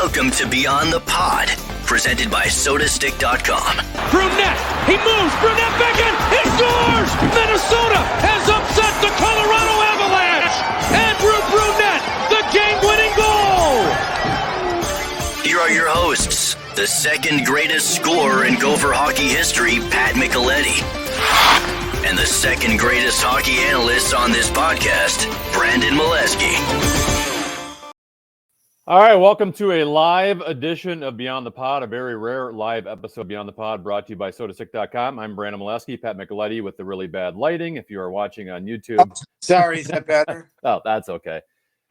Welcome to Beyond the Pod, presented by SodaStick.com. Brunette, he moves, Brunette back in, he scores! Minnesota has upset the Colorado Avalanche! Andrew Brunette, the game-winning goal! Here are your hosts, the second greatest scorer in Gopher hockey history, Pat Micheletti, and the second greatest hockey analyst on this podcast, Brandon Mileski. All right, welcome to a live edition of Beyond the Pod, a very rare live episode of Beyond the Pod brought to you by SodaStick.com. I'm Brandon Mileski, Pat Micheletti with the really bad lighting. If you are watching on YouTube. Oh, sorry, is that better? Oh, that's okay.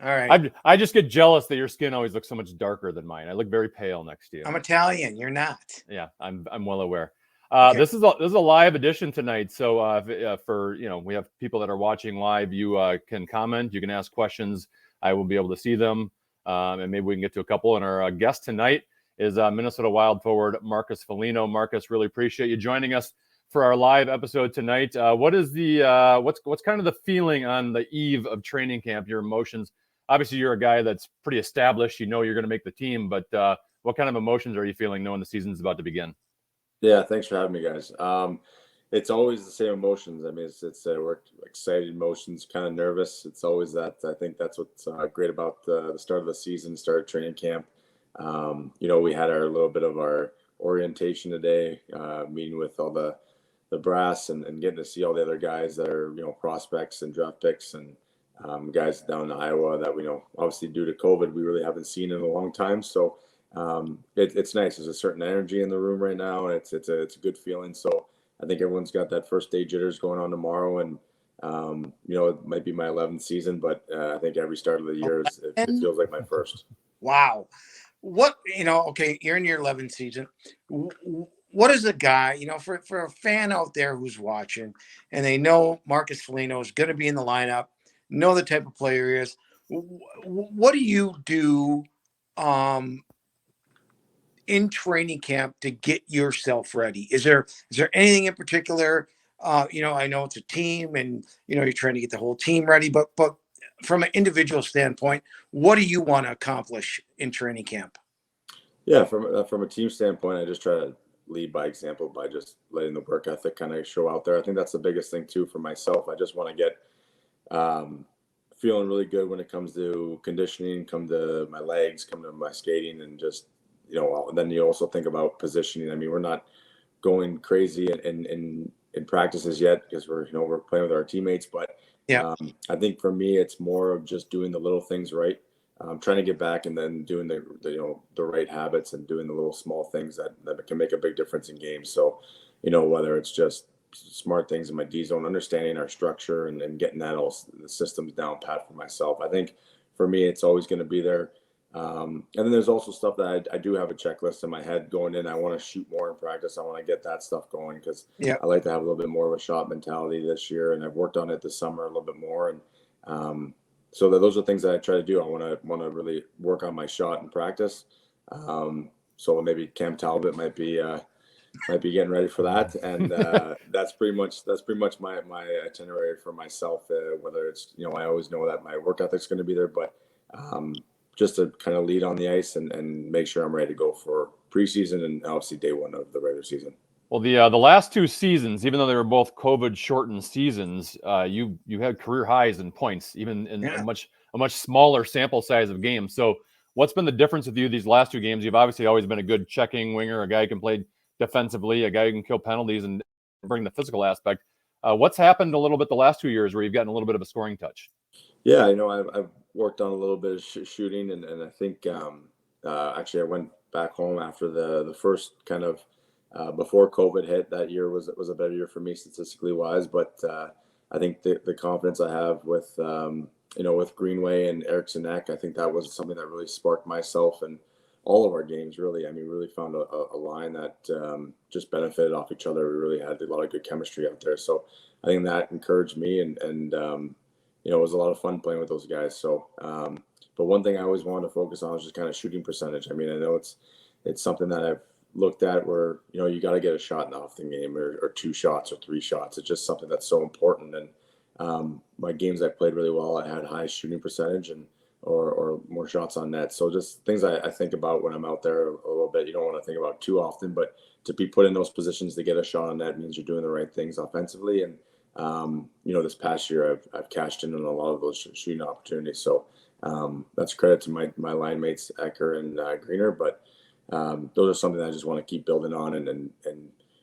All right. I just get jealous that your skin always looks so much darker than mine. I look very pale next to you. I'm Italian. You're not. Yeah, I'm well aware. Okay. This is a live edition tonight. So for we have people that are watching live. You can comment. You can ask questions. I will be able to see them. And maybe we can get to a couple. And our guest tonight is Minnesota Wild Forward Marcus Foligno. Marcus, really appreciate you joining us for our live episode tonight. What is the what's kind of the feeling on the eve of training camp? Your emotions. Obviously, you're a guy that's pretty established. You know you're going to make the team, but what kind of emotions are you feeling knowing the season's about to begin? Yeah, thanks for having me, guys. It's always the same emotions. I mean, we're excited emotions, kind of nervous. It's always that. I think that's what's great about the start of the season, start of training camp. We had our little bit of our orientation today, meeting with all the brass and getting to see all the other guys that are, prospects and draft picks and guys down in Iowa that we know, obviously due to COVID, we really haven't seen in a long time. So it's nice. There's a certain energy in the room right now, and it's a good feeling. So I think everyone's got that first day jitters going on tomorrow, and it might be my 11th season, but I think every start of the year it feels like my first. Wow. What, okay, you're in your 11th season. What is a guy, for a fan out there who's watching and they know Marcus Foligno is going to be in the lineup, know the type of player he is, what do you do in training camp to get yourself ready? Is there anything in particular? I know it's a team and, you're trying to get the whole team ready, but from an individual standpoint, what do you want to accomplish in training camp? Yeah, from a team standpoint, I just try to lead by example by just letting the work ethic kind of show out there. I think that's the biggest thing too for myself. I just want to get feeling really good when it comes to conditioning, come to my legs, come to my skating, and just then you also think about positioning. I mean, we're not going crazy in practices yet because we're playing with our teammates. But yeah, I think for me, it's more of just doing the little things right. Trying to get back and then doing the right habits and doing the little small things that can make a big difference in games. So, whether it's just smart things in my D zone, understanding our structure and getting that all the systems down pat for myself. I think for me, it's always going to be there. And then there's also stuff that I do have a checklist in my head going in. I want to shoot more in practice. I want to get that stuff going because I like to have a little bit more of a shot mentality this year. And I've worked on it this summer a little bit more. And so those are things that I try to do. I want to really work on my shot in practice. So maybe Cam Talbot might be getting ready for that. And that's pretty much my itinerary for myself. Whether it's I always know that my work ethic's going to be there, but just to kind of lead on the ice and make sure I'm ready to go for preseason and obviously day one of the regular season. Well, the last two seasons, even though they were both COVID-shortened seasons, you had career highs in points, even in a much smaller sample size of games. So what's been the difference with you these last two games? You've obviously always been a good checking winger, a guy who can play defensively, a guy who can kill penalties and bring the physical aspect. What's happened a little bit the last 2 years where you've gotten a little bit of a scoring touch? Yeah, I've worked on a little bit of shooting, and I think actually I went back home after the first kind of before COVID hit. That year was a better year for me statistically wise, but I think the confidence I have with with Greenway and Eriksson Ek, I think that was something that really sparked myself and all of our games. Really, really found a line that just benefited off each other. We really had a lot of good chemistry out there, so I think that encouraged me and it was a lot of fun playing with those guys. So, but one thing I always wanted to focus on was just kind of shooting percentage. I mean, I know it's something that I've looked at where, you got to get a shot in the off the game or two shots or three shots. It's just something that's so important. And my games I played really well. I had high shooting percentage and or more shots on net. So just things I think about when I'm out there a little bit. You don't want to think about too often, but to be put in those positions to get a shot on net means you're doing the right things offensively. And this past year I've cashed in on a lot of those shooting opportunities. So that's credit to my line mates Ecker and Greener, but those are something that I just want to keep building on and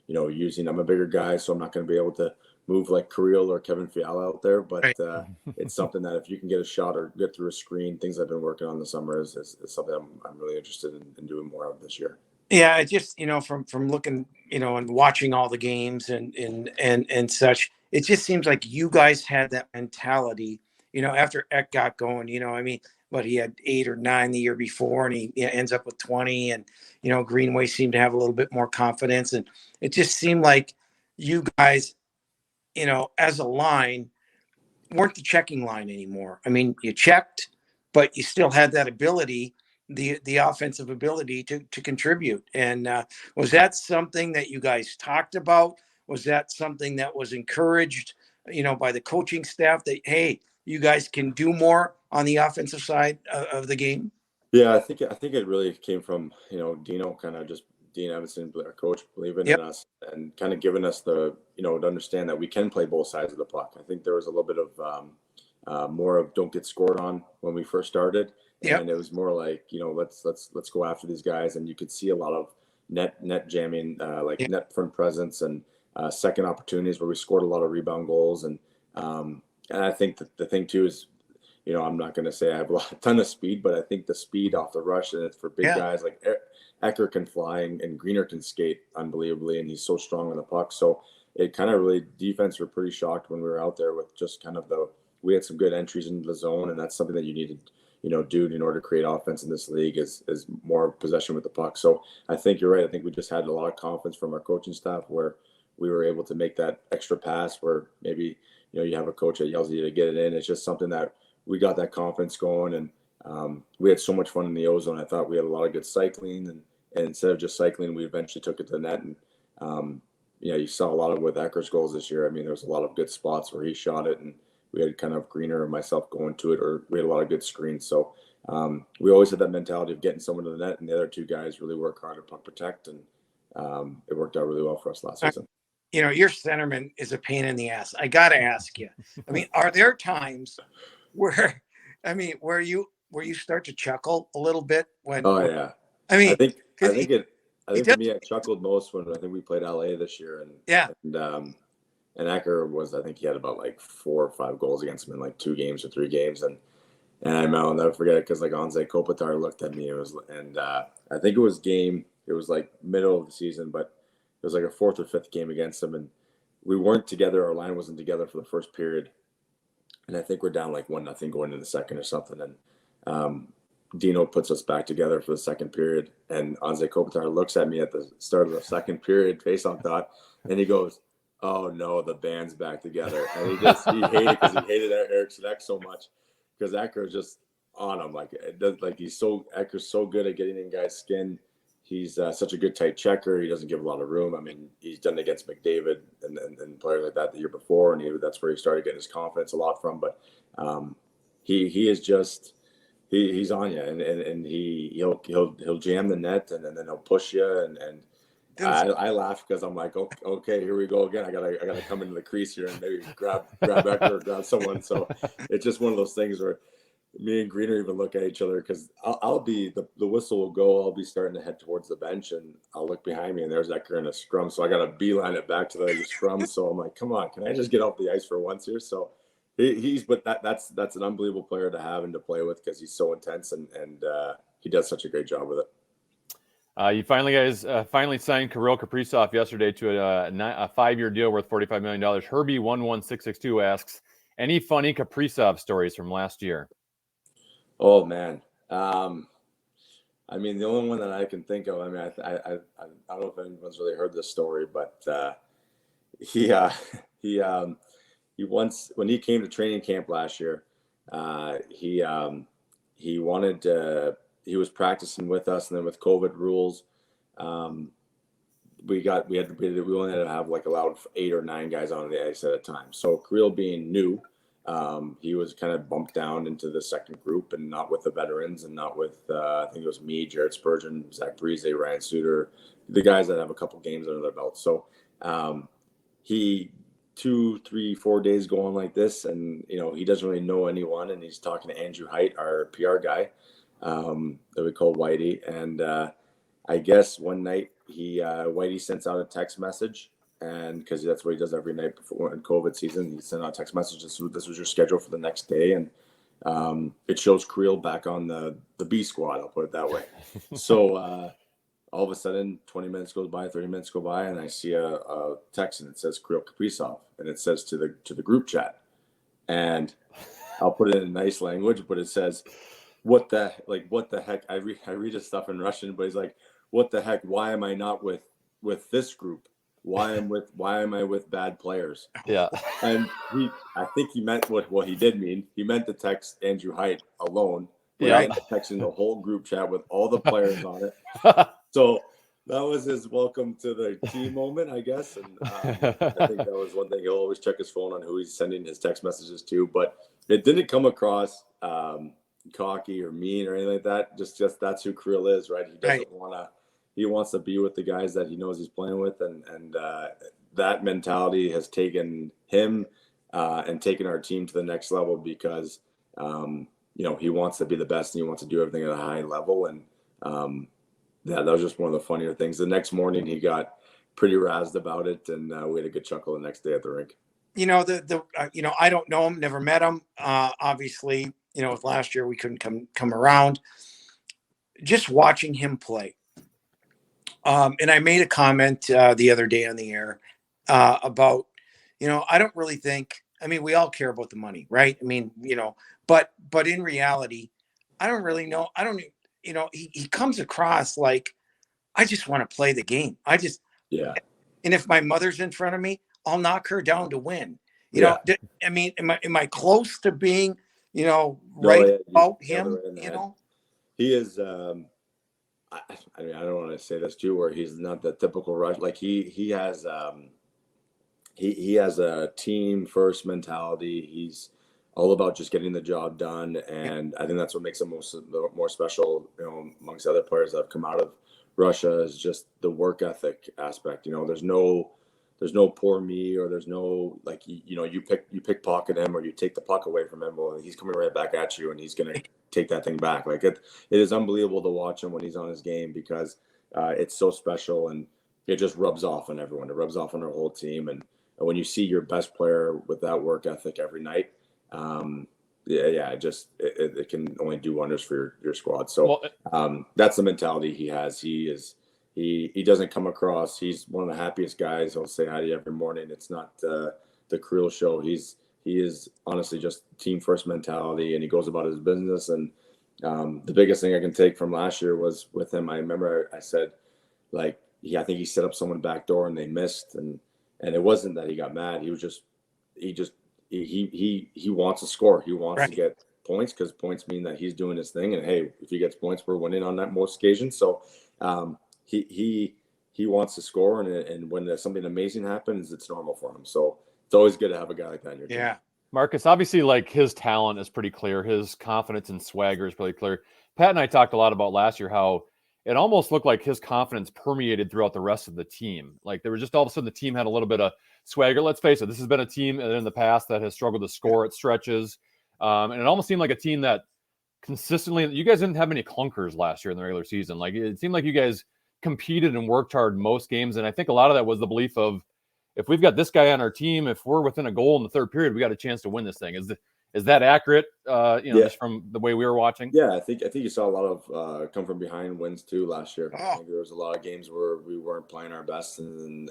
using. I'm a bigger guy, so I'm not going to be able to move like Kirill or Kevin Fiala out there, but it's something that if you can get a shot or get through a screen, things I've been working on this summer is something I'm really interested in doing more of this year. Yeah, it just, from looking, and watching all the games and such, it just seems like you guys had that mentality, after Eck got going, but he had 8 or 9 the year before, and he ends up with 20, and, Greenway seemed to have a little bit more confidence. And it just seemed like you guys, as a line, weren't the checking line anymore. I mean, you checked, but you still had that ability, the offensive ability to contribute. And was that something that you guys talked about? Was that something that was encouraged, by the coaching staff that, hey, you guys can do more on the offensive side of the game? Yeah, I think it really came from, Dino, Dean Evanson, our coach, believing in us and kind of giving us the, to understand that we can play both sides of the puck. I think there was a little bit of more of don't get scored on when we first started. And it was more like, let's go after these guys. And you could see a lot of net jamming, net front presence and second opportunities where we scored a lot of rebound goals. And I think that the thing too is, I'm not going to say I have a ton of speed, but I think the speed off the rush, and it's for big guys like Ecker can fly and Greener can skate unbelievably, and he's so strong on the puck. So it kind of really, defense were pretty shocked when we were out there with just kind of we had some good entries into the zone, and that's something that you need to, do in order to create offense in this league is more possession with the puck. So I think you're right. I think we just had a lot of confidence from our coaching staff where we were able to make that extra pass where maybe, you have a coach that yells at you to get it in. It's just something that we got that confidence going, and we had so much fun in the ozone. I thought we had a lot of good cycling, and instead of just cycling, we eventually took it to the net. And you saw a lot of with Ecker's goals this year. I mean, there was a lot of good spots where he shot it, and we had kind of Greener and myself going to it, or we had a lot of good screens. So we always had that mentality of getting someone to the net, and the other two guys really work hard to puck protect, and it worked out really well for us last season. Your centerman is a pain in the ass. I got to ask you. I mean, are there times where you start to chuckle a little bit when? Oh yeah. I think for me, I chuckled most when I think we played LA this year, and Ecker was, I think he had about like 4 or 5 goals against him in like 2 games or 3 games, and I'll never forget it because like Anze Kopitar looked at me. I think it was like middle of the season, but it was like a 4th or 5th game against him, and we weren't together. Our line wasn't together for the first period. And I think we're down like 1-0 going into the second or something. And Dino puts us back together for the second period. And Anze Kopitar looks at me at the start of the second period, face-off dot, and he goes, "Oh no, the band's back together." And he hated it because he hated Eric Stalach so much because Ecker is just on him. Ecker's so good at getting in guys' skin. He's such a good tight checker. He doesn't give a lot of room. I mean, he's done it against McDavid and players like that the year before, and that's where he started getting his confidence a lot from. But he is just he's on you, and he'll jam the net, and then he'll push you, and I laugh because I'm like, okay, here we go again. I gotta come into the crease here and maybe grab Ecker or grab someone. So it's just one of those things where me and Greener even look at each other because I'll be the whistle will go. I'll be starting to head towards the bench, and I'll look behind me, and there's Ecker in a scrum. So I got to beeline it back to the scrum. So I'm like, come on, can I just get off the ice for once here? So but that's an unbelievable player to have and to play with because he's so intense, and he does such a great job with it. You finally signed Kirill Kaprizov yesterday to a 5-year deal worth $45 million. Herbie11662 asks, any funny Kaprizov stories from last year? Oh man. I mean, the only one that I can think of, I mean, I don't know if anyone's really heard this story, but he once, when he came to training camp last year, he was practicing with us, and then with COVID rules, we only had to have like allowed 8 or 9 guys on the ice at a time. So Kirill being new, he was kind of bumped down into the second group and not with the veterans and not with, I think it was me, Jared Spurgeon, Zach Breeze, Ryan Suter, the guys that have a couple games under their belt. So he 2, 3, 4 days going like this, and he doesn't really know anyone, and he's talking to Andrew Height, our PR guy, that we call Whitey, and I guess one night Whitey sends out a text message, and because that's what he does every night before in COVID season, he sent out a text message. This was your schedule for the next day, and it shows Creel back on the B squad. I'll put it that way. So all of a sudden, 20 minutes goes by, 30 minutes go by, and I see a text, and it says Kirill Kaprizov, and it says to the group chat, and I'll put it in nice language, but it says, what the heck? I read his stuff in Russian, but he's like, what the heck? Why am I not with this group? Why am I with bad players? Yeah. And I think he meant what he did mean. He meant to text Andrew Height alone. Yeah. He ended up texting the whole group chat with all the players on it. So that was his welcome to the team moment, I guess. And I think that was one thing. He'll always check his phone on who he's sending his text messages to. But it didn't come across cocky or mean or anything like that. Just that's who Creel is, right? He doesn't want to. He wants to be with the guys that he knows he's playing with, and that mentality has taken him and taken our team to the next level because he wants to be the best and he wants to do everything at a high level. And that was just one of the funnier things. The next morning he got pretty razzed about it, and we had a good chuckle the next day at the rink. I don't know him, never met him. Obviously, with last year we couldn't come around. Just watching him play. And I made a comment the other day on the air about, I don't really think, we all care about the money, right? But in reality, I don't really know. I don't, he comes across like, I just want to play the game. Yeah. And if my mother's in front of me, I'll knock her down to win. Am I close to being, about him, He is, I don't want to say this too, where he's not the typical rush. Like he has he has a team first mentality. He's all about just getting the job done, and I think that's what makes him more special. Amongst other players that have come out of Russia, is just the work ethic aspect. There's no poor me, or there's no you pickpocket him or you take the puck away from him. Well, he's coming right back at you, and he's gonna take that thing back. Like it is unbelievable to watch him when he's on his game because it's so special, and it just rubs off on everyone. It rubs off on our whole team, and when you see your best player with that work ethic every night, it can only do wonders for your squad. So that's the mentality he has. He doesn't come across. He's one of the happiest guys. He'll say hi to you every morning. It's not the Creel show. He is honestly just team first mentality, and he goes about his business. And the biggest thing I can take from last year was with him. I remember I said, I think he set up someone back door and they missed, and it wasn't that he got mad. He was just he wants to score. He wants to get points because points mean that he's doing his thing. And hey, if he gets points, we're winning on that most occasions. So he wants to score, and when there's something amazing happens, it's normal for him. So it's always good to have a guy like that in your team. Yeah. Marcus, obviously, his talent is pretty clear. His confidence and swagger is pretty clear. Pat and I talked a lot about last year how it almost looked like his confidence permeated throughout the rest of the team. Like there was just all of a sudden the team had a little bit of swagger. Let's face it, this has been a team in the past that has struggled to score at stretches. And it almost seemed like a team that consistently, you guys didn't have many clunkers last year in the regular season. Like it seemed like you guys competed and worked hard most games. And I think a lot of that was the belief of, if we've got this guy on our team, if we're within a goal in the third period, we got a chance to win this thing. Is that accurate? Just from the way we were watching. Yeah, I think you saw a lot of come from behind wins too last year. I think there was a lot of games where we weren't playing our best, and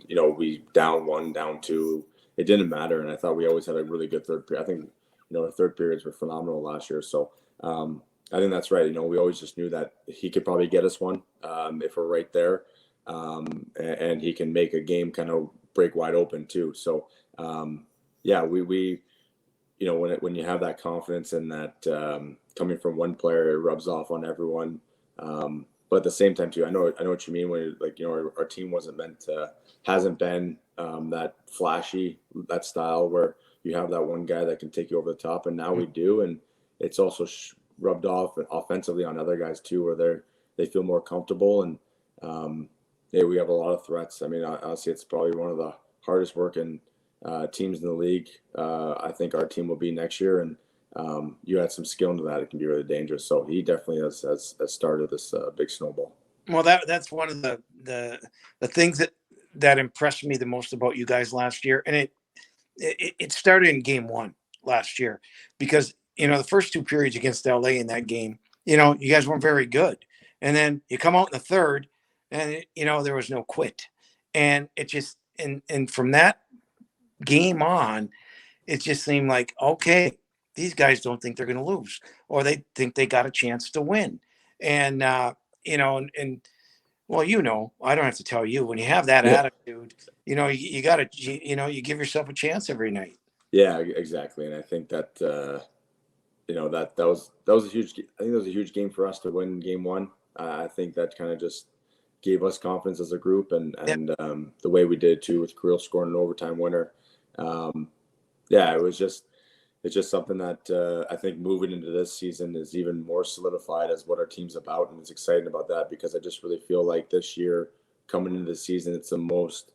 we down 1, down 2. It didn't matter, and I thought we always had a really good third period. I think our third periods were phenomenal last year. So I think that's right. We always just knew that he could probably get us one if we're right there, and he can make a game kind of break wide open too. So we when you have that confidence and that coming from one player, it rubs off on everyone. But at the same time too, I know what you mean when our team hasn't been that flashy, that style where you have that one guy that can take you over the top, and now we do, and it's also rubbed off offensively on other guys too, where they feel more comfortable, and yeah, we have a lot of threats. I mean, honestly, it's probably one of the hardest working teams in the league. I think our team will be next year, and you add some skill into that, it can be really dangerous. So he definitely has started this big snowball. Well, that's one of the things that impressed me the most about you guys last year, and it started in game 1 last year, because the first 2 periods against LA in that game, you guys weren't very good, and then you come out in the third, and there was no quit, and it just and from that game on, it just seemed like, okay, these guys don't think they're going to lose, or they think they got a chance to win, and and well, I don't have to tell you, when you have that attitude, you got to, you give yourself a chance every night. Yeah, exactly. And I think that, that was a huge, I think that was a huge game for us to win game 1. I think that kind of just gave us confidence as a group, and the way we did too, with Kirill scoring an overtime winner. Yeah, it's just something that I think moving into this season is even more solidified as what our team's about, and it's exciting about that, because I just really feel like this year, coming into the season, it's the most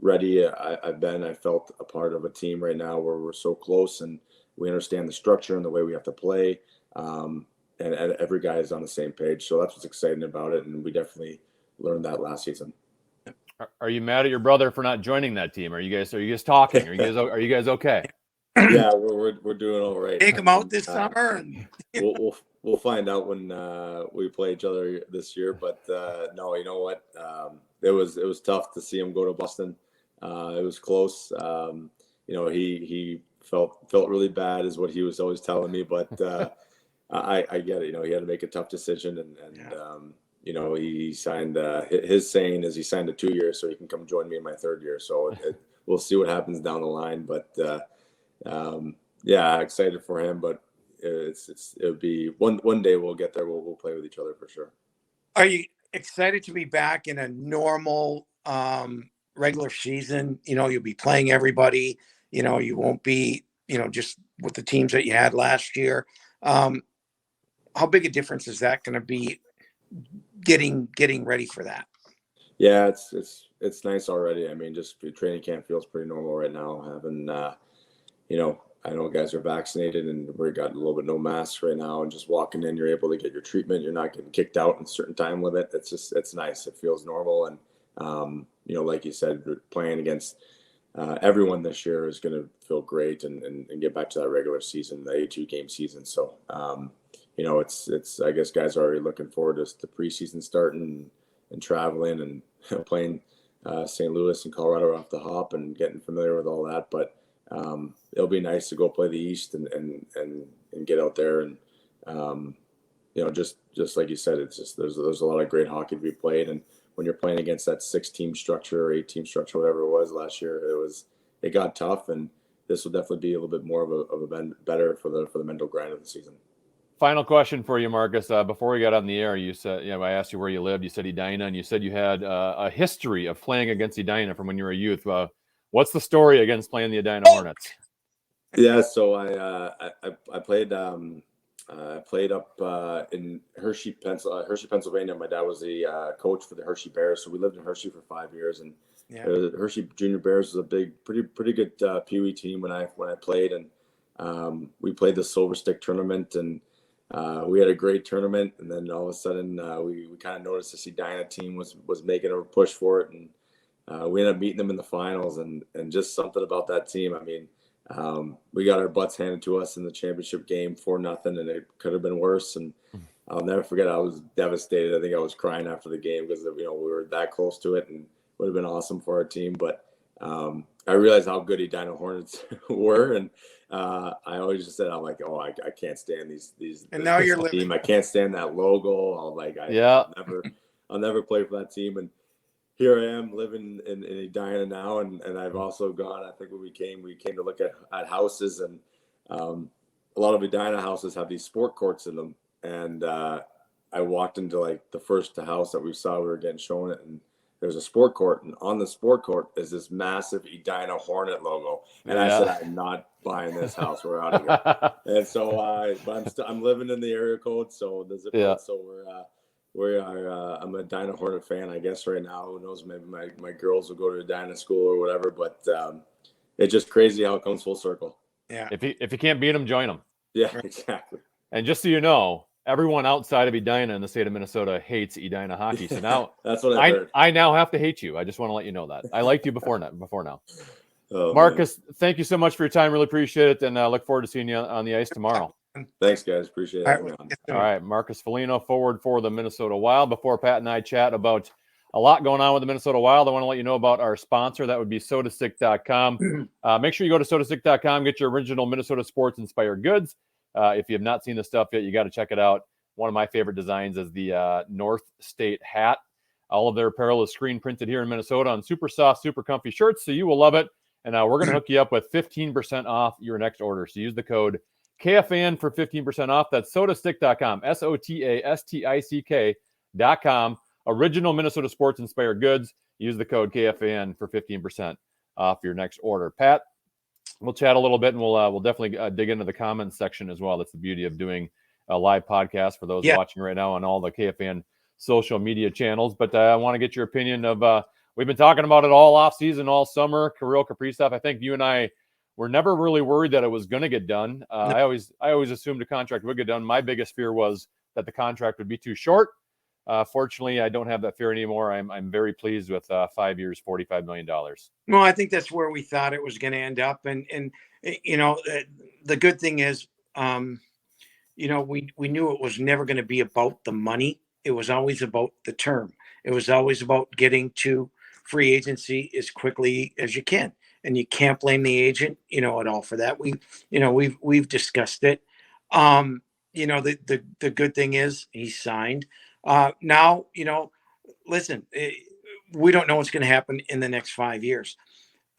ready I've been. I felt a part of a team right now where we're so close, and we understand the structure and the way we have to play, and every guy is on the same page. So that's what's exciting about it, and we definitely learned that last season. Are you mad at your brother for not joining that team? Are you guys talking? Are you guys okay? Yeah, we're doing all right. Take him out this summer, and we'll find out when we play each other this year. But no, you know what? It was tough to see him go to Boston. It was close. He felt really bad, is what he was always telling me. But I get it. He had to make a tough decision, and he signed. His saying is he signed a 2 years so he can come join me in my 3rd year. So we'll see what happens down the line. But yeah, excited for him. But it'll be one day we'll get there. We'll play with each other for sure. Are you excited to be back in a normal regular season? You'll be playing everybody. You won't be just with the teams that you had last year. How big a difference is that going to be? Getting ready for that. Yeah, it's nice already. I mean, just training camp feels pretty normal right now. Having I know guys are vaccinated, and we got a little bit no masks right now, and just walking in, you're able to get your treatment. You're not getting kicked out in a certain time limit. It's nice. It feels normal, and like you said, playing against everyone this year is going to feel great, and get back to that regular season, the 82-game season. So. It's I guess guys are already looking forward to the preseason starting and traveling and playing St. Louis and Colorado off the hop and getting familiar with all that. But it'll be nice to go play the East and get out there, and just like you said, it's just there's a lot of great hockey to be played, and when you're playing against that 6-team structure or 8-team structure, whatever it was last year, it got tough, and this will definitely be a little bit more of a better for the mental grind of the season. Final question for you, Marcus. Before we got on the air, you said, I asked you where you lived. You said Edina, and you said you had a history of playing against Edina from when you were a youth. What's the story against playing the Edina Hornets? Yeah, so I played up in Hershey, Pennsylvania. My dad was the coach for the Hershey Bears, so we lived in Hershey for 5 years, and the Hershey Junior Bears was a big, pretty good Pee Wee team when I played, and we played the Silver Stick tournament, and we had a great tournament, and then all of a sudden we kind of noticed this Edina team was making a push for it, and we ended up meeting them in the finals, and just something about that team. I mean, we got our butts handed to us in the championship game 4-0, and it could have been worse. And I'll never forget, I was devastated. I think I was crying after the game because we were that close to it, and it would have been awesome for our team. But I realized how good Edina Hornets were, and I always just said, I'm like, I can't stand these. And now you're team. I can't stand that logo. I'll never play for that team. And here I am living in Edina now, and I've also gone. I think when we came to look at houses, and a lot of Edina houses have these sport courts in them. And I walked into like the first house that we saw. We were getting shown it, and there's a sport court, and on the sport court is this massive Edina Hornet logo. And I said, I'm not buying this house. We're out of here. And so, but I'm living in the area code, so there's so I'm a Edina Hornet fan, I guess, right now. Who knows? Maybe my girls will go to Edina school or whatever. But it's just crazy how it comes full circle. Yeah. If you can't beat them, join them. Yeah, exactly. And just so you know, everyone outside of Edina in the state of Minnesota hates Edina hockey. So now that's what I've heard. I now have to hate you. I just want to let you know that. I liked you before now. Oh, Marcus, thank you so much for your time. Really appreciate it, and look forward to seeing you on the ice tomorrow. Thanks, guys. Appreciate it. All right, Marcus Foligno, forward for the Minnesota Wild. Before Pat and I chat about a lot going on with the Minnesota Wild, I want to let you know about our sponsor. That would be SodaStick.com. Make sure you go to SodaStick.com, get your original Minnesota sports-inspired goods. If you have not seen the stuff yet, you got to check it out. One of my favorite designs is the North State hat. All of their apparel is screen printed here in Minnesota on super soft, super comfy shirts, so you will love it. And we're going to hook you up with 15% off your next order. So use the code KFAN for 15% off. That's sodastick.com, SOTASTICK.com. Original Minnesota sports inspired goods. Use the code KFAN for 15% off your next order. Pat, we'll chat a little bit, and we'll definitely dig into the comments section as well. That's the beauty of doing a live podcast for those watching right now on all the KFAN social media channels. But I want to get your opinion of we've been talking about it all off season, all summer, Kirill Kaprizov. I think you and I were never really worried that it was going to get done. No. I always assumed a contract would get done. My biggest fear was that the contract would be too short. Fortunately, I don't have that fear anymore. I'm very pleased with 5 years, $45 million. Well, I think that's where we thought it was going to end up. And you know, the good thing is, you know, we knew it was never going to be about the money. It was always about the term. It was always about getting to free agency as quickly as you can. And you can't blame the agent, you know, at all for that. We've discussed it. You know, the good thing is he signed. Now, you know, listen, we don't know what's going to happen in the next 5 years.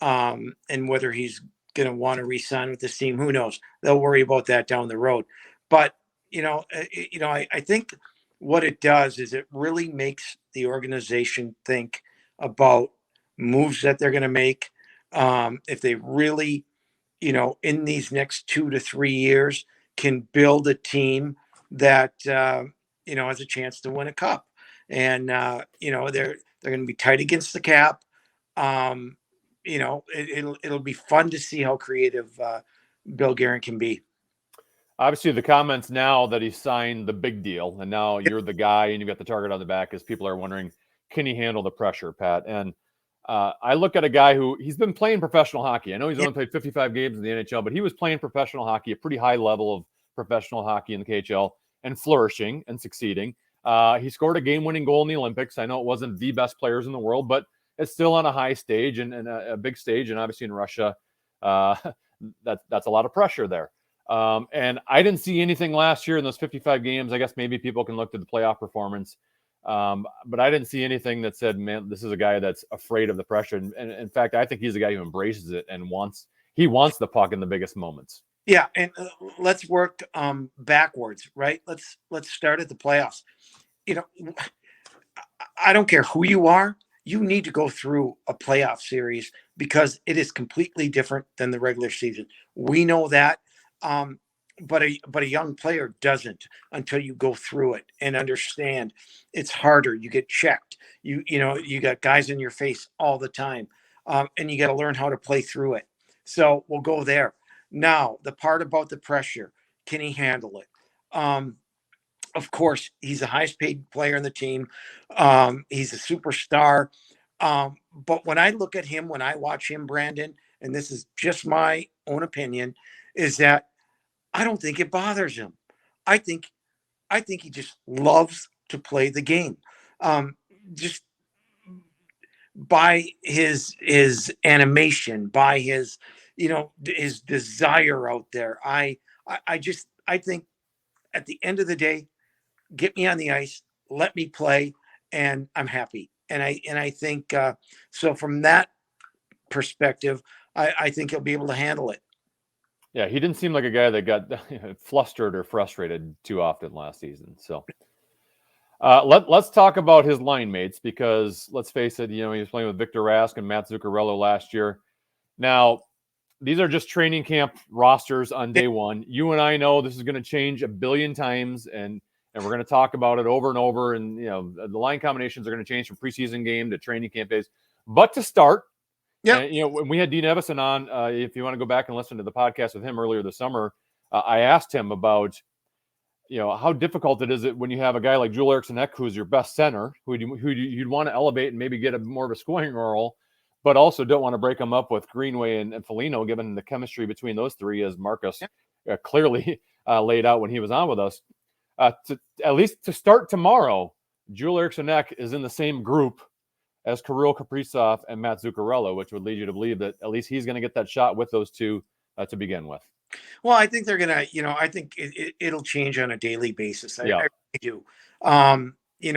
And whether he's going to want to re-sign with this team, who knows? They'll worry about that down the road. But, I think what it does is it really makes the organization think about moves that they're going to make. If they really, you know, in these next 2 to 3 years can build a team that, you know, has a chance to win a cup. And, you know, they're going to be tight against the cap. You know, it'll be fun to see how creative Bill Guerin can be. Obviously, the comments now that he signed the big deal, and now you're the guy, and you've got the target on the back, is people are wondering, can he handle the pressure, Pat? And I look at a guy who he's been playing professional hockey. I know he's only played 55 games in the NHL, but he was playing professional hockey, a pretty high level of professional hockey in the KHL, and flourishing and succeeding. He scored a game-winning goal in the Olympics. I know it wasn't the best players in the world, but it's still on a high stage and a big stage. And obviously in Russia, that's a lot of pressure there. And I didn't see anything last year in those 55 games. I guess maybe people can look to the playoff performance. But I didn't see anything that said, man, this is a guy that's afraid of the pressure. And in fact, I think he's a guy who embraces it and wants the puck in the biggest moments. Yeah. And let's work backwards, right? Let's start at the playoffs. You know, I don't care who you are. You need to go through a playoff series because it is completely different than the regular season. We know that. But a young player doesn't until you go through it and understand it's harder. You get checked. You got guys in your face all the time. And you got to learn how to play through it. So we'll go there. Now, the part about the pressure, can he handle it? Of course, he's the highest paid player in the team. He's a superstar. But when I look at him, when I watch him, Brandon, and this is just my own opinion, is that I don't think it bothers him. I think he just loves to play the game. Just by his animation, by his, you know, his desire out there. I think at the end of the day, get me on the ice, let me play, and I'm happy. And I think so from that perspective, I think he'll be able to handle it. Yeah, he didn't seem like a guy that got flustered or frustrated too often last season. So Let's talk about his line mates, because let's face it, he was playing with Victor Rask and Matt Zuccarello last year. Now, these are just training camp rosters on day one. You and I know this is going to change a billion times, and we're going to talk about it over and over. And the line combinations are going to change from preseason game to training camp days. But to start, when we had Dean Evison on, if you want to go back and listen to the podcast with him earlier this summer, I asked him about how difficult it is when you have a guy like Joel Eriksson Ek, who's your best center, who you'd want to elevate and maybe get more of a scoring role, but also don't want to break them up with Greenway and Foligno, given the chemistry between those three, as Marcus clearly laid out when he was on with us. At least to start tomorrow, Joel Eriksson Ek is in the same group as Kirill Kaprizov and Matt Zuccarello, which would lead you to believe that at least he's going to get that shot with those two to begin with. Well, I think they're going to, I think it'll change on a daily basis. I really do. He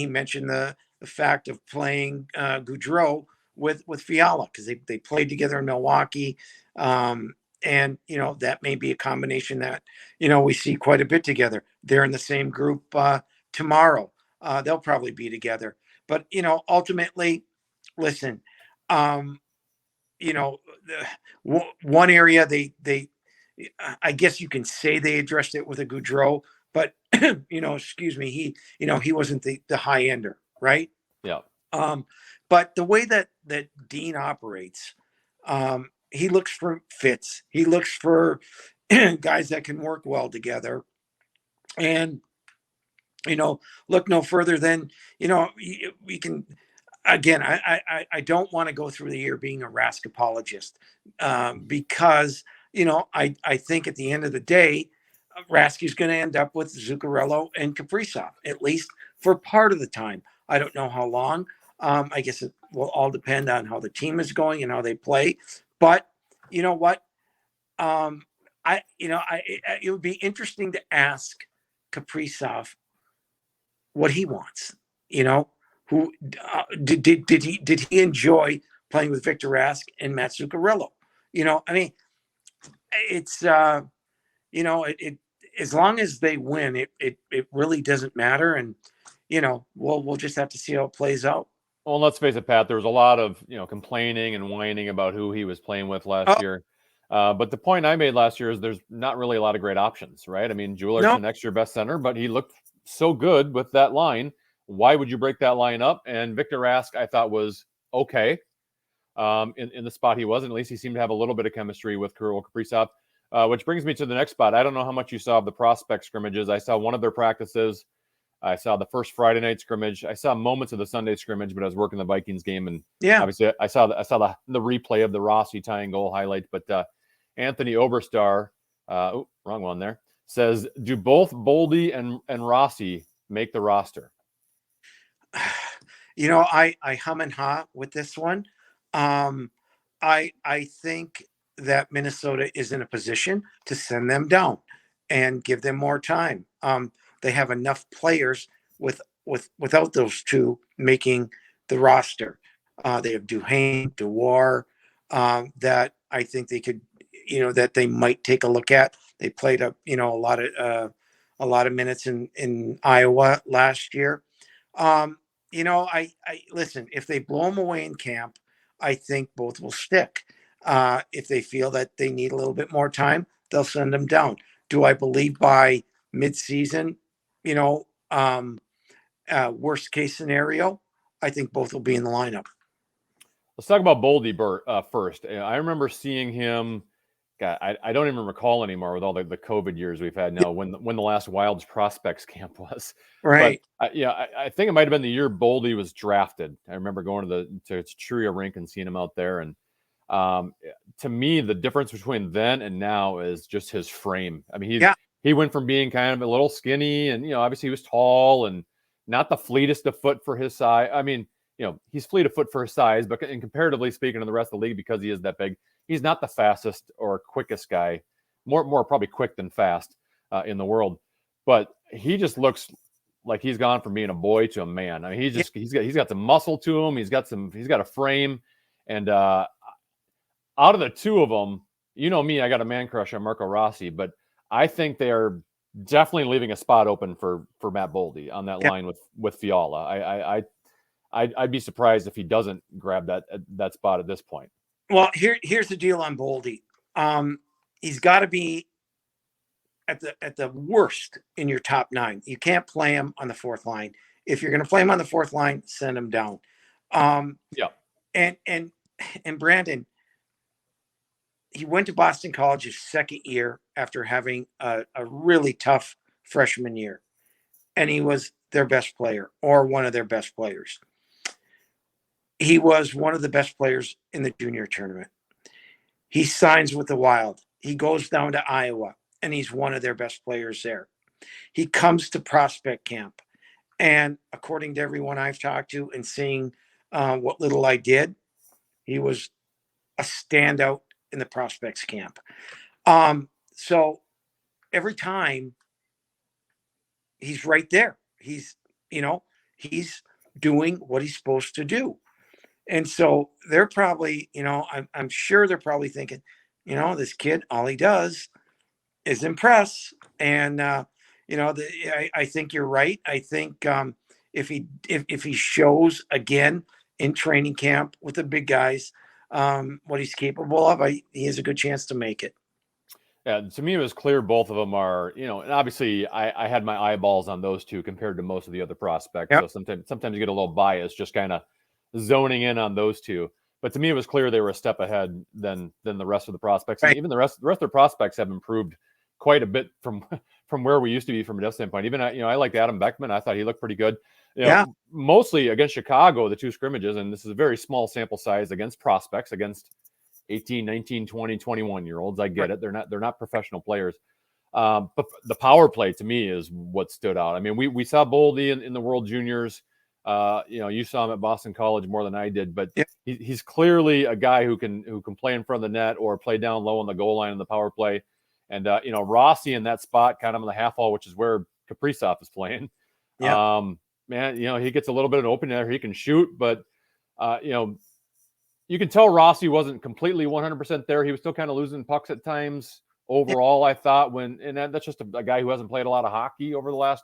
mentioned the fact of playing Gaudreau with Fiala, because they played together in Milwaukee. And that may be a combination that, we see quite a bit together. They're in the same group tomorrow. They'll probably be together. But, ultimately, listen, one area they I guess you can say they addressed it with a Gaudreau, but excuse me, he wasn't the high ender, right? Yeah. But the way that Dean operates, he looks for fits. He looks for guys that can work well together, and look no further than we can. Again, I don't want to go through the year being a Rask apologist, because I think at the end of the day, Rask is going to end up with Zuccarello and Kaprizov, at least for part of the time. I don't know how long. I guess it will all depend on how the team is going and how they play. But you know what? It would be interesting to ask Kaprizov what he wants. Who did he enjoy playing with Victor Rask and Matt Zuccarello? It's it as long as they win, it really doesn't matter, and we'll just have to see how it plays out. Well, let's face it, Pat, there was a lot of complaining and whining about who he was playing with last year. But the point I made last year is there's not really a lot of great options, right? I mean, Joel Eriksson Ek's your best center, but he looked so good with that line. Why would you break that line up? And Victor Rask, I thought, was okay in the spot he was. And at least he seemed to have a little bit of chemistry with Kirill Kaprizov, which brings me to the next spot. I don't know how much you saw of the prospect scrimmages. I saw one of their practices. I saw the first Friday night scrimmage. I saw moments of the Sunday scrimmage, but I was working the Vikings game, and obviously I saw the replay of the Rossi tying goal highlight. But Anthony Oberstar, wrong one there, says, do both Boldy and Rossi make the roster? I hum and ha with this one. I think that Minnesota is in a position to send them down and give them more time. They have enough players without those two making the roster. They have Duhaime, Dewar, that I think they could, that they might take a look at. They played a lot of minutes in Iowa last year. I listen, if they blow them away in camp, I think both will stick. If they feel that they need a little bit more time, they'll send them down. Do I believe by mid-season, worst case scenario, I think both will be in the lineup. Let's talk about Boldy first. I remember seeing him. God, I don't even recall anymore with all the COVID years we've had now when the last Wilds prospects camp was. Right. But I think it might have been the year Boldy was drafted. I remember going to Churia rink and seeing him out there. And to me, the difference between then and now is just his frame. I mean, he went from being kind of a little skinny and, obviously he was tall and not the fleetest of foot for his size. I mean, he's fleet of foot for his size, but in comparatively speaking to the rest of the league, because he is that big, he's not the fastest or quickest guy, more probably quick than fast in the world. But he just looks like he's gone from being a boy to a man. I mean, he's got some muscle to him. He's got a frame. And out of the two of them, me, I got a man crush on Marco Rossi, but I think they are definitely leaving a spot open for Matt Boldy on that line with Fiala. I'd be surprised if he doesn't grab that spot at this point. Well, here's the deal on Boldy. He's got to be at the worst in your top 9. You can't play him on the 4th line. If you're going to play him on the 4th line, send him down. And Brandon, he went to Boston College his 2nd year after having a really tough freshman year, and he was their best player or one of their best players. He was one of the best players in the junior tournament. He signs with the Wild. He goes down to Iowa, and he's one of their best players there. He comes to prospect camp, and according to everyone I've talked to and seeing what little I did, he was a standout in the prospects camp. So every time he's right there, he's doing what he's supposed to do. And so they're probably, I'm sure they're probably thinking, this kid, all he does is impress. And, I think you're right. I think if he shows again in training camp with the big guys, what he's capable of, he has a good chance to make it. Yeah, to me, it was clear both of them are, and obviously I had my eyeballs on those two compared to most of the other prospects. Yep. So sometimes you get a little bias just kind of zoning in on those two. But to me, it was clear they were a step ahead than the rest of the prospects. Right. And even the rest of the prospects have improved quite a bit from where we used to be from a depth standpoint. Even, I liked Adam Beckman. I thought he looked pretty good. Mostly against Chicago, the 2 scrimmages, and this is a very small sample size against prospects, against 18, 19, 20, 21-year-olds. I get it. They're not professional players. But the power play to me is what stood out. I mean, we saw Boldy in the World Juniors. You saw him at Boston College more than I did, but he's clearly a guy who can play in front of the net or play down low on the goal line in the power play. And Rossi in that spot, kind of on the half wall, which is where Kaprizov is playing. Yeah. Man, he gets a little bit of an open there. He can shoot, but you can tell Rossi wasn't completely 100% there. He was still kind of losing pucks at times overall, I thought, and that's just a guy who hasn't played a lot of hockey over the last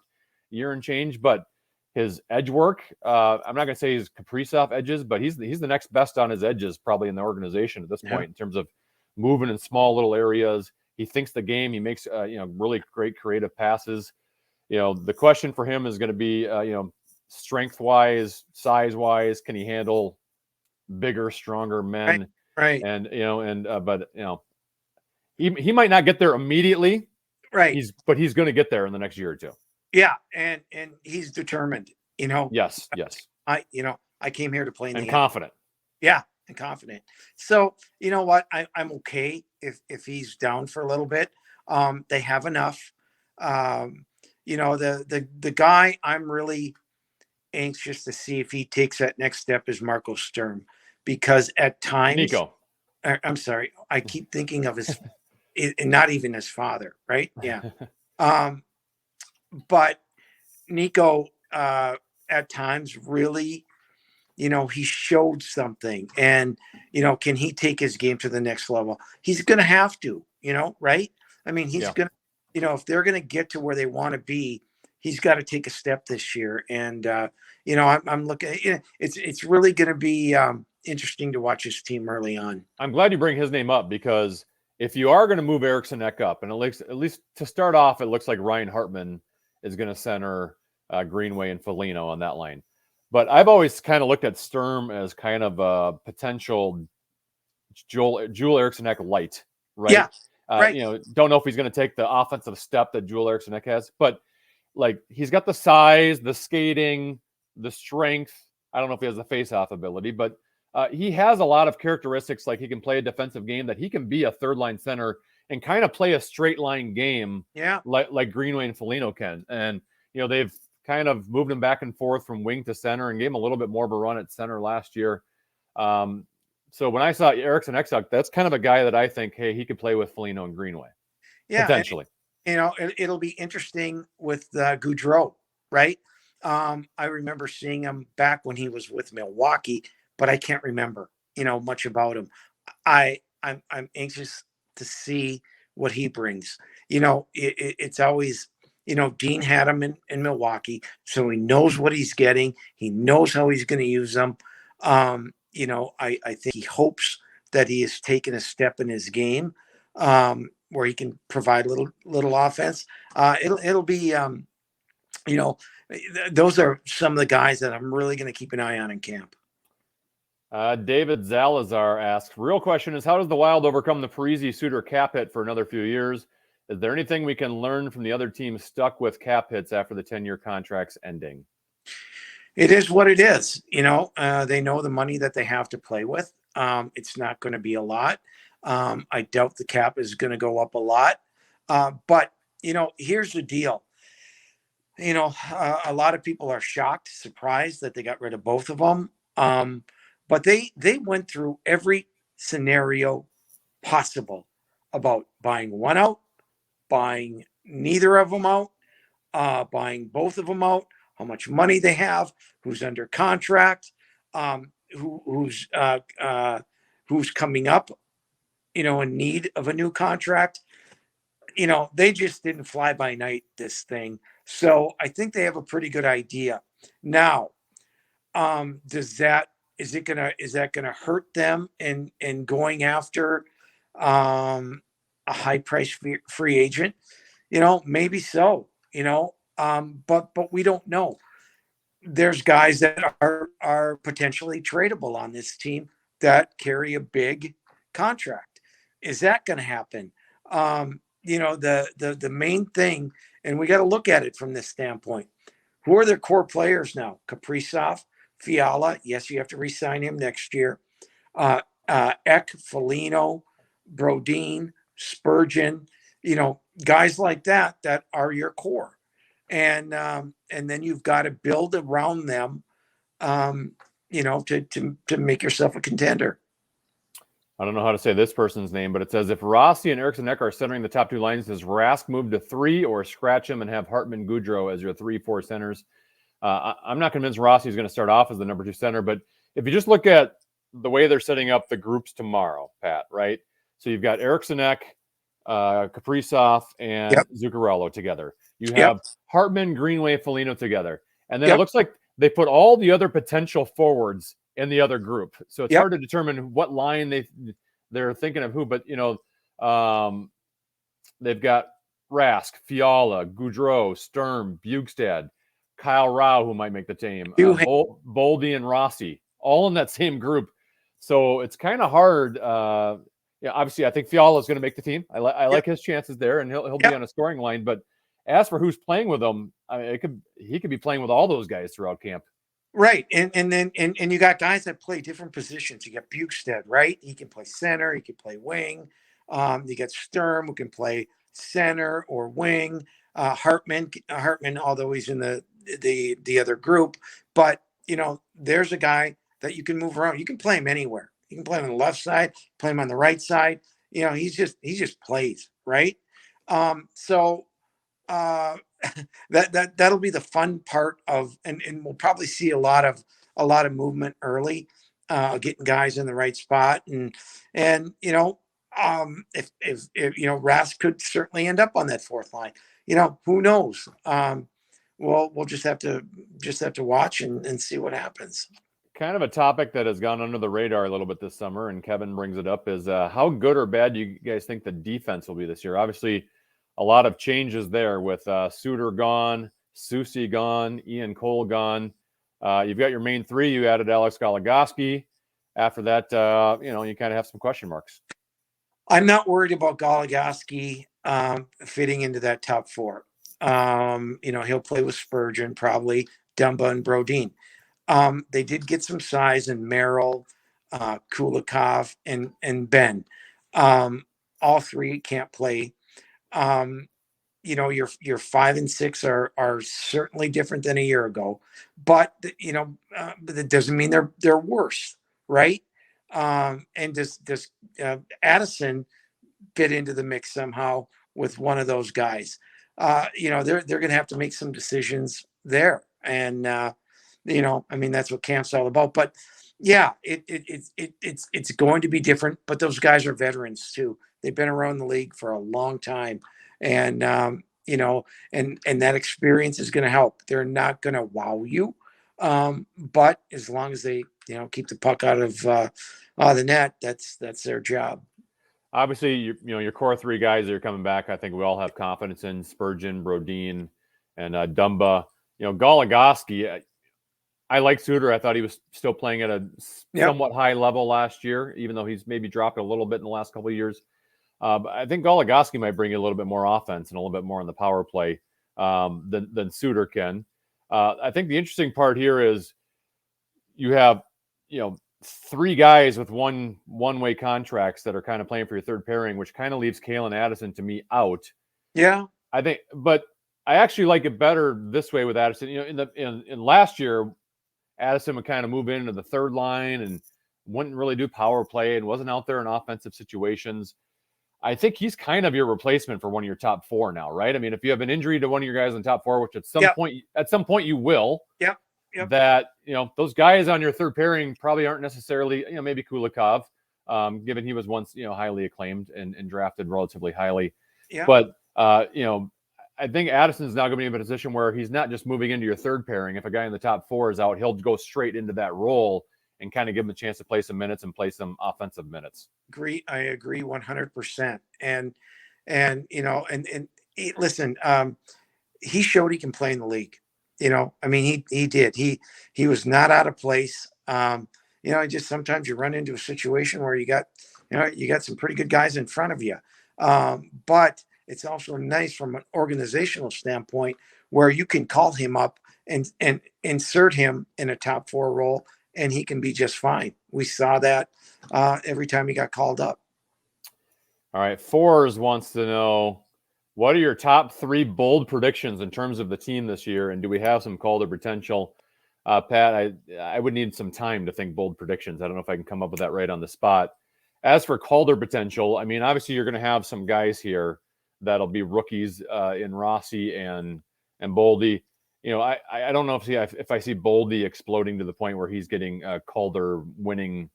year and change, but his edge work, I'm not going to say he's Kaprizov edges, but he's the next best on his edges probably in the organization at this point in terms of moving in small little areas. He thinks the game. He makes really great creative passes. The question for him is going to be strength-wise, size-wise, can he handle bigger, stronger men? Right. And but he might not get there immediately. Right. But he's going to get there in the next year or two. Yeah, and he's determined. Yes. I came here to play in and the confident. Yeah, and confident. So you know what? I'm okay if he's down for a little bit. They have enough. The guy I'm really anxious to see if he takes that next step is Marco Sturm, because at times Nico. I'm sorry, I keep thinking of his not even his father, right? Yeah. But Nico at times really, he showed something, and can he take his game to the next level? He's going to have to, right? I mean, he's going to, if they're going to get to where they want to be, he's got to take a step this year. And I'm looking. It's really going to be interesting to watch his team early on. I'm glad you bring his name up, because if you are going to move Eriksson Ek up, and at least to start off, it looks like Ryan Hartman is going to center Greenway and Foligno on that line. But I've always kind of looked at Sturm as kind of a potential Joel Eriksson Ek light, right? Yeah, right. Don't know if he's going to take the offensive step that Joel Eriksson Ek has, but he's got the size, the skating, the strength. I don't know if he has the face-off ability, but he has a lot of characteristics. Like, he can play a defensive game, that he can be a third-line center and kind of play a straight line game, like Greenway and Foligno can. And they've kind of moved him back and forth from wing to center and gave him a little bit more of a run at center last year. So when I saw Eriksson Ek, that's kind of a guy that I think, hey, he could play with Foligno and Greenway, potentially. It'll be interesting with Gaudreau, right? I remember seeing him back when he was with Milwaukee, but I can't remember, much about him. I'm anxious to see what he brings. It's always Dean had him in Milwaukee, so he knows what he's getting. He knows how he's going to use them. I think he hopes that he has taken a step in his game where he can provide little offense. It'll be, those are some of the guys that I'm really going to keep an eye on in camp. David Zalazar asks, real question is, how does the Wild overcome the Parise Suter cap hit for another few years? Is there anything we can learn from the other teams stuck with cap hits after the 10-year contracts ending? It is what it is. They know the money that they have to play with. It's not going to be a lot. I doubt the cap is going to go up a lot. But here's the deal. A lot of people are shocked, surprised that they got rid of both of them. But they went through every scenario possible about buying one out, buying neither of them out, buying both of them out, how much money they have, who's under contract, who's coming up, in need of a new contract. They just didn't fly by night this thing. So I think they have a pretty good idea. Now, is that gonna hurt them in going after a high price free agent? Maybe so. But we don't know. There's guys that are potentially tradable on this team that carry a big contract. Is that going to happen? The main thing, and we got to look at it from this standpoint. Who are their core players now? Kaprizov, Fiala. Yes, you have to re-sign him next year. Ek, Foligno, Brodin, Spurgeon. Guys like that are your core. And then you've got to build around them, to make yourself a contender. I don't know how to say this person's name, but it says, if Rossi and Eriksson Ek are centering the top two lines, does Rask move to 3 or scratch him and have Hartman Goudreau as your 3-4 centers? I'm not convinced Rossi is going to start off as the number 2 center, but if you just look at the way they're setting up the groups tomorrow, Pat, right? So you've got Eriksson Ek, Kaprizov, and Zuccarello together. You have Hartman, Greenway, Foligno together. And then it looks like they put all the other potential forwards in the other group. So it's hard to determine what line they're thinking of who. But, they've got Rask, Fiala, Goudreau, Sturm, Bjugstad, Kyle Rao, who might make the team, Boldy and Rossi, all in that same group. So it's kind of hard. Obviously, I think Fiala is going to make the team. I like his chances there, and he'll be on a scoring line. But as for who's playing with him, he could be playing with all those guys throughout camp. Right. And then you got guys that play different positions. You got Bjugstad, right? He can play center, he can play wing. You got Sturm, who can play center or wing. Hartman, although he's in the other group, but there's a guy that you can move around. You can play him anywhere. You can play him on the left side, play him on the right side. He just plays, right? That'll be the fun part of, and we'll probably see a lot of movement early, getting guys in the right spot, and if Rask could certainly end up on that 4th line. Who knows? We'll just have to watch and see what happens. Kind of a topic that has gone under the radar a little bit this summer, and Kevin brings it up, is how good or bad do you guys think the defense will be this year? Obviously, a lot of changes there with Suter gone, Soucy gone, Ian Cole gone. You've got your main 3. You added Alex Goligoski. After that, you kind of have some question marks. I'm not worried about Goligoski fitting into that top 4. He'll play with Spurgeon, probably Dumba and Brodin. They did get some size in Merrill, Kulikov, and Ben. All 3 can't play. Your 5 and 6 are certainly different than a year ago, but but that doesn't mean they're worse, right? And does Addison fit into the mix somehow with one of those guys? They're going to have to make some decisions there, and that's what camp's all about. But yeah, it's going to be different. But those guys are veterans too. They've been around the league for a long time, and and that experience is going to help. They're not going to wow you, but as long as they keep the puck out of the net, that's their job. Obviously, your core three guys that are coming back, I think we all have confidence in: Spurgeon, Brodin, and Dumba. Goligoski, I like Suter. I thought he was still playing at a somewhat high level last year, even though he's maybe dropped a little bit in the last couple of years. But I think Goligoski might bring you a little bit more offense and a little bit more on the power play than Suter can. I think the interesting part here is you have, three guys with one-way contracts that are kind of playing for your third pairing, which kind of leaves Kalen Addison to me out. Yeah, I think, but I actually like it better this way with Addison. In last year, Addison would kind of move into the third line and wouldn't really do power play and wasn't out there in offensive situations. I think he's kind of your replacement for one of your top four now, right? I mean, if you have an injury to one of your guys in the top four, which at some point you will, that those guys on your third pairing probably aren't necessarily, maybe Kulikov, given he was once highly acclaimed and drafted relatively highly. Yeah. But I think Addison's now going to be in a position where he's not just moving into your third pairing. If a guy in the top four is out, he'll go straight into that role and kind of give him a chance to play some minutes and play some offensive minutes. I agree 100%. And listen, he showed he can play in the league. I mean, he did. He was not out of place. Just sometimes you run into a situation where you got some pretty good guys in front of you. But it's also nice from an organizational standpoint where you can call him up and insert him in a top four role, and he can be just fine. We saw that every time he got called up. All right. Fours wants to know, what are your top three bold predictions in terms of the team this year? And do we have some Calder potential? Pat, I would need some time to think bold predictions. I don't know if I can come up with that right on the spot. As for Calder potential, I mean, obviously you're going to have some guys here that'll be rookies in Rossi and Boldy. I don't know if I see Boldy exploding to the point where he's getting Calder winning,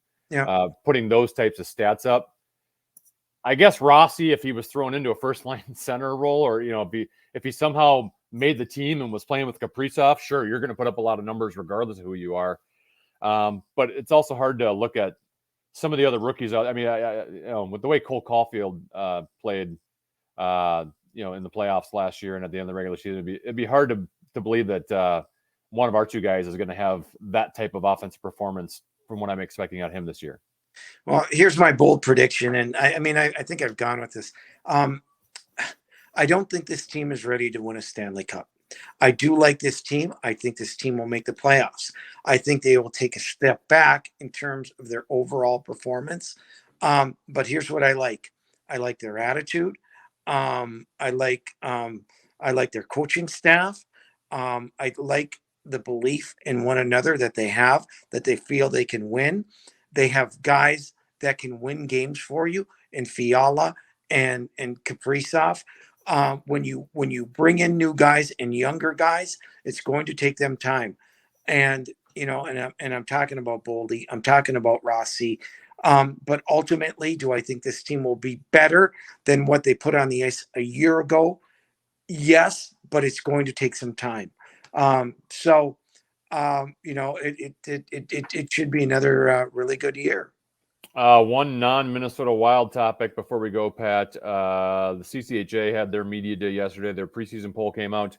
putting those types of stats up. I guess Rossi, if he was thrown into a first line center role, or if he somehow made the team and was playing with Kaprizov, sure, you're going to put up a lot of numbers regardless of who you are. But it's also hard to look at some of the other rookies. I mean, with the way Cole Caulfield played, in the playoffs last year and at the end of the regular season, it'd be hard to believe that one of our two guys is going to have that type of offensive performance from what I'm expecting out of him this year. Well, here's my bold prediction. And I think I've gone with this. I don't think this team is ready to win a Stanley Cup. I do like this team. I think this team will make the playoffs. I think they will take a step back in terms of their overall performance. But here's what I like. I like their attitude. I like their coaching staff. I like the belief in one another that they have, that they feel they can win. They have guys that can win games for you in Fiala and Kaprizov. When you bring in new guys and younger guys, it's going to take them time. And I'm talking about Boldy, I'm talking about Rossi. But ultimately, do I think this team will be better than what they put on the ice a year ago? Yes, but it's going to take some time. It should be another really good year. One non-Minnesota Wild topic before we go, Pat. The CCHA had their media day yesterday. Their preseason poll came out.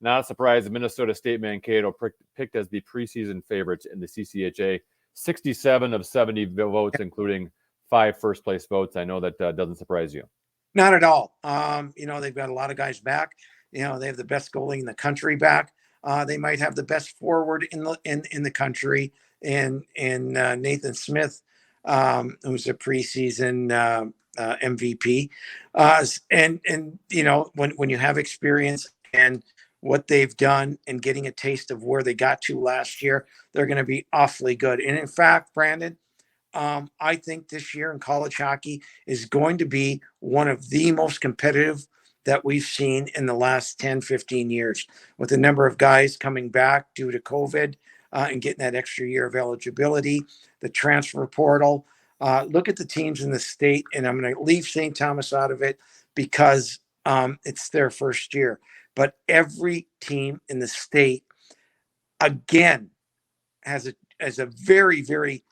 Not a surprise, the Minnesota State Mankato picked as the preseason favorites in the CCHA. 67 of 70 votes, including 5 first-place votes. I know that doesn't surprise you. Not at all. They've got a lot of guys back. They have the best goalie in the country back. They might have the best forward in the country in Nathan Smith, who's a preseason MVP. When you have experience and what they've done and getting a taste of where they got to last year, they're going to be awfully good. And in fact, Brandon, I think this year in college hockey is going to be one of the most competitive that we've seen in the last 10, 15 years, with the number of guys coming back due to COVID and getting that extra year of eligibility, the transfer portal. Look at the teams in the state, and I'm going to leave St. Thomas out of it because It's their first year. But every team in the state, again, has a very, very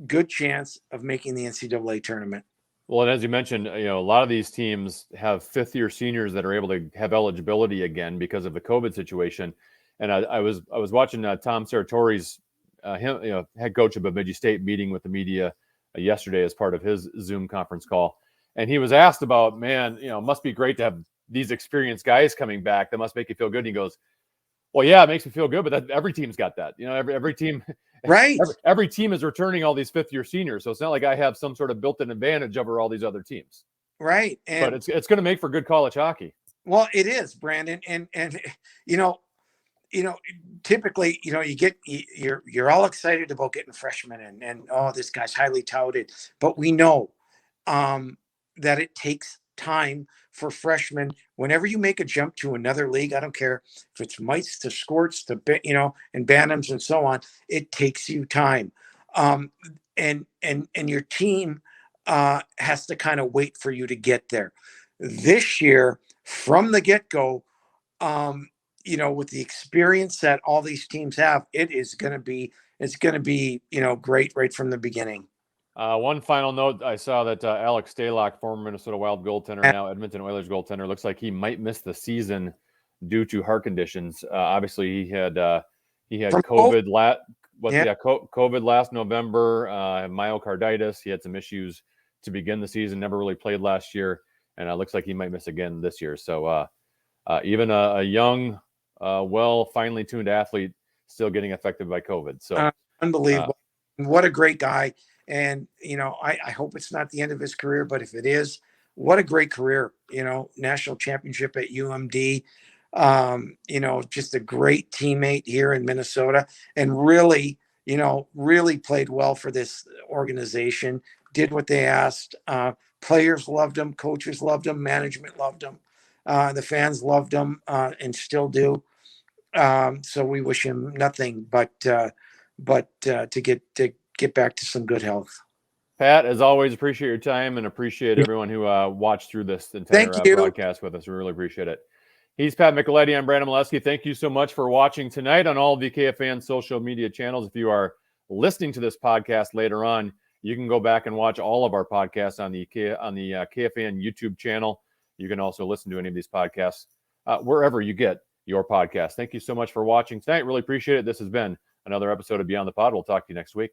good chance of making the NCAA tournament. Well, and as you mentioned, a lot of these teams have fifth-year seniors that are able to have eligibility again because of the COVID situation. And I was watching Tom Saratori's head coach of Bemidji State meeting with the media yesterday as part of his Zoom conference call, and he was asked about, man, it must be great to have these experienced guys coming back. That must make you feel good. And he goes, well, yeah, it makes me feel good, but every team's got that. Every team, right? Every team is returning all these fifth-year seniors, so it's not like I have some sort of built-in advantage over all these other teams. Right, and but it's going to make for good college hockey. Well, it is, Brandon, and typically, you're all excited about getting freshmen and oh, this guy's highly touted, but we know that it takes time for freshmen. Whenever you make a jump to another league, I don't care if it's mites to squirts to and bantams and so on, it takes you time, and your team has to kind of wait for you to get there. This year, from the get-go, with the experience that all these teams have, it's going to be great right from the beginning. One final note, I saw that Alex Stalach, former Minnesota Wild goaltender, now Edmonton Oilers goaltender, looks like he might miss the season due to heart conditions. Obviously, he had COVID COVID last November, myocarditis. He had some issues to begin the season, never really played last year, and it looks like he might miss again this year. So even a young, finely tuned athlete still getting affected by COVID. So unbelievable. What a great guy. And, I hope it's not the end of his career, but if it is, what a great career, national championship at UMD, just a great teammate here in Minnesota, and really played well for this organization, did what they asked. Players loved him, coaches loved him, management loved him. The fans loved him and still do. So we wish him nothing but to get back to some good health. Pat, as always, appreciate your time and appreciate everyone who watched through this entire broadcast with us. We really appreciate it. He's Pat Micheletti. I'm Brandon Mileski. Thank you so much for watching tonight on all the KFAN social media channels. If you are listening to this podcast later on, you can go back and watch all of our podcasts on the KFAN YouTube channel. You can also listen to any of these podcasts wherever you get your podcast. Thank you so much for watching tonight. Really appreciate it. This has been another episode of Beyond the Pod. We'll talk to you next week.